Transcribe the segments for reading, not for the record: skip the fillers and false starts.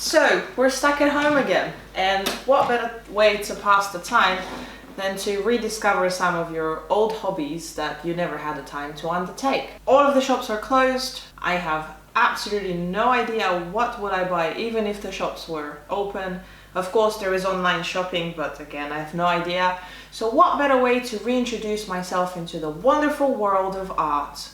So, we're stuck at home again, and what better way to pass the time than to rediscover some of your old hobbies that you never had the time to undertake. All of the shops are closed. I have absolutely no idea what would I buy even if the shops were open. Of course there is online shopping, but again I have no idea. So what better way to reintroduce myself into the wonderful world of art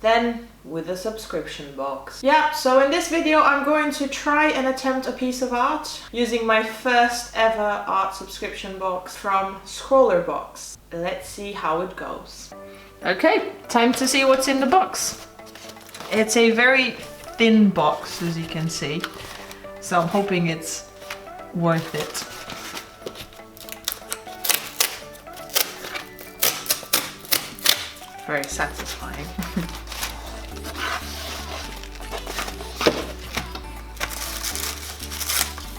than with a subscription box. Yeah, so in this video I'm going to try and attempt a piece of art using my first ever art subscription box from ScrawlrBox. Let's see how it goes. Okay, time to see what's in the box. It's a very thin box, as you can see, so I'm hoping it's worth it. Very satisfying.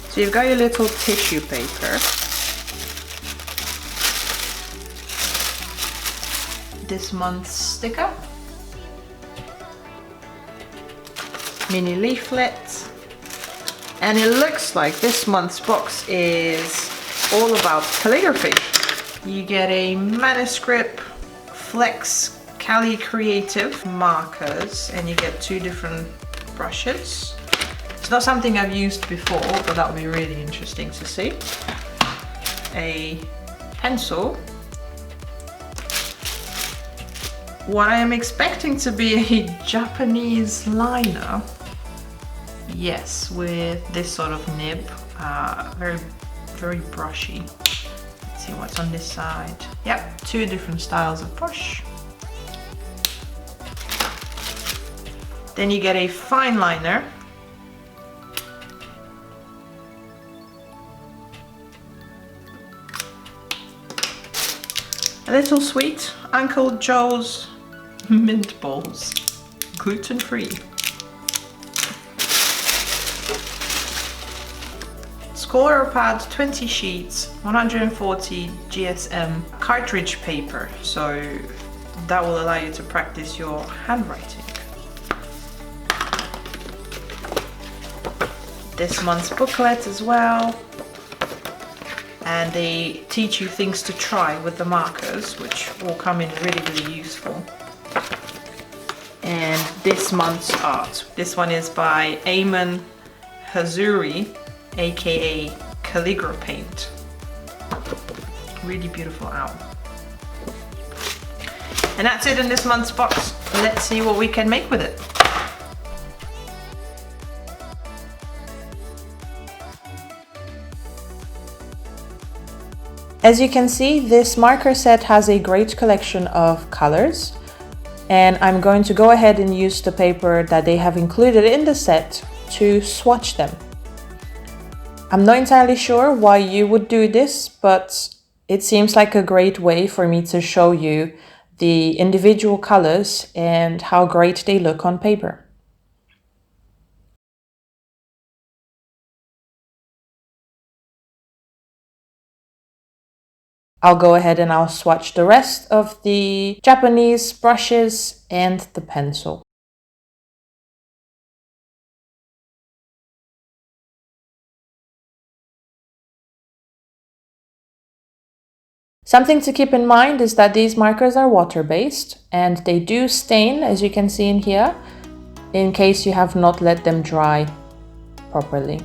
So you've got your little tissue paper. This month's sticker. Mini leaflet. And it looks like this month's box is all about calligraphy. You get a manuscript, Flex Cali Creative markers, and you get 2 different brushes. It's not something I've used before, but that would be really interesting to see. A pencil. What I am expecting to be a Japanese liner. Yes, with this sort of nib. Very brushy. Let's see what's on this side. Yep, 2 different styles of brush. Then you get a fine liner. A little sweet Uncle Joe's mint balls, gluten-free. Scrawlr pad, 20 sheets, 140 GSM cartridge paper, so that will allow you to practice your handwriting. This month's booklet as well. And they teach you things to try with the markers, which will come in really useful. And this month's art. This one is by Eamon Hazuri, aka Calligra Paint. Really beautiful owl. And that's it in this month's box. Let's see what we can make with it. As you can see, this marker set has a great collection of colors, and I'm going to go ahead and use the paper that they have included in the set to swatch them. I'm not entirely sure why you would do this, but it seems like a great way for me to show you the individual colors and how great they look on paper. I'll go ahead and I'll swatch the rest of the Japanese brushes and the pencil. Something to keep in mind is that these markers are water-based and they do stain, as you can see in here, in case you have not let them dry properly.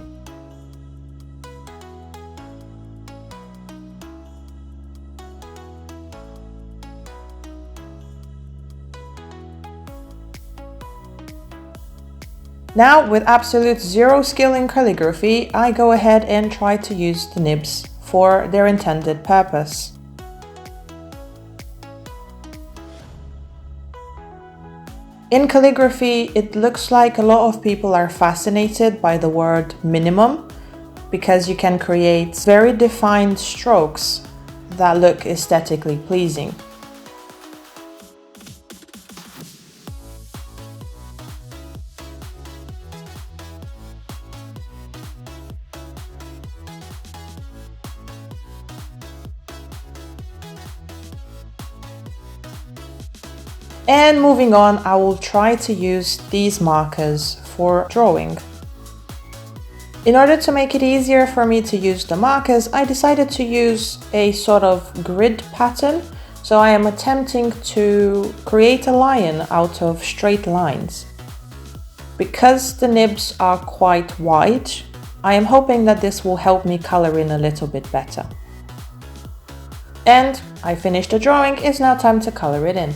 Now, with absolute zero skill in calligraphy, I go ahead and try to use the nibs for their intended purpose. In calligraphy, it looks like a lot of people are fascinated by the word minimum because you can create very defined strokes that look aesthetically pleasing. And moving on, I will try to use these markers for drawing. In order to make it easier for me to use the markers, I decided to use a sort of grid pattern. So I am attempting to create a lion out of straight lines. Because the nibs are quite wide, I am hoping that this will help me color in a little bit better. And I finished the drawing, it's now time to color it in.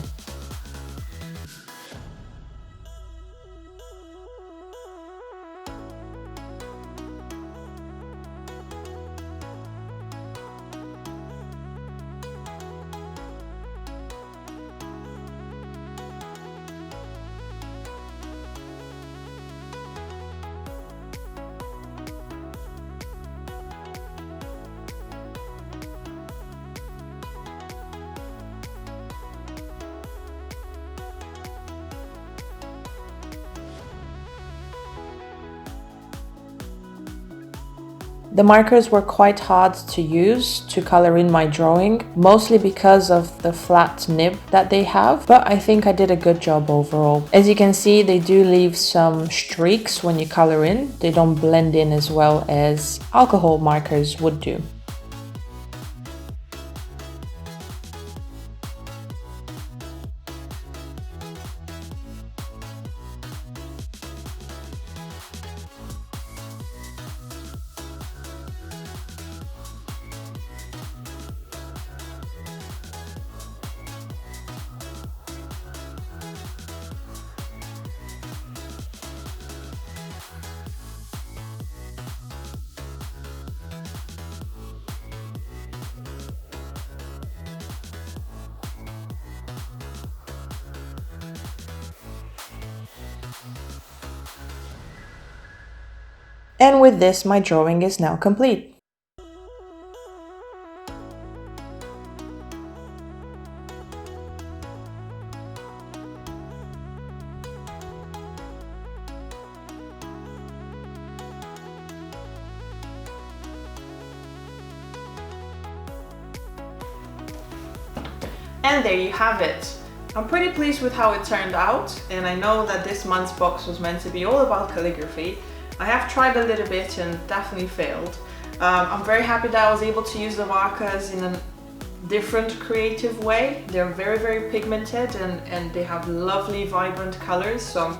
The markers were quite hard to use to color in my drawing, mostly because of the flat nib that they have, but I think I did a good job overall. As you can see, they do leave some streaks when you color in. They don't blend in as well as alcohol markers would do. And with this, my drawing is now complete. And there you have it. I'm pretty pleased with how it turned out, and I know that this month's box was meant to be all about calligraphy. I have tried a little bit and definitely failed. I'm very happy that I was able to use the markers in a different creative way. They're very, very pigmented and they have lovely vibrant colors, so I'm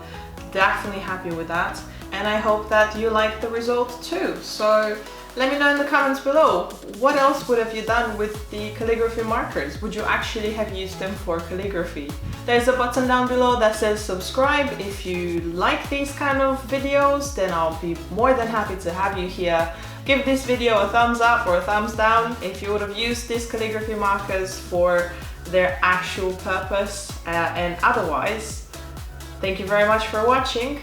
definitely happy with that. And I hope that you like the result too. So let me know in the comments below, what else would have you done with the calligraphy markers? Would you actually have used them for calligraphy? There's a button down below that says subscribe. If you like these kind of videos, then I'll be more than happy to have you here. Give this video a thumbs up or a thumbs down if you would have used these calligraphy markers for their actual purpose. And otherwise, thank you very much for watching.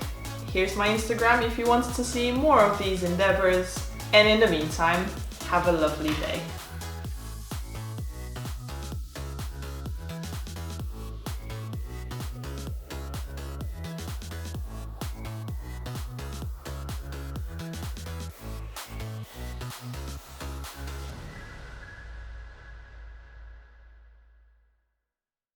Here's my Instagram if you want to see more of these endeavors. And in the meantime, have a lovely day.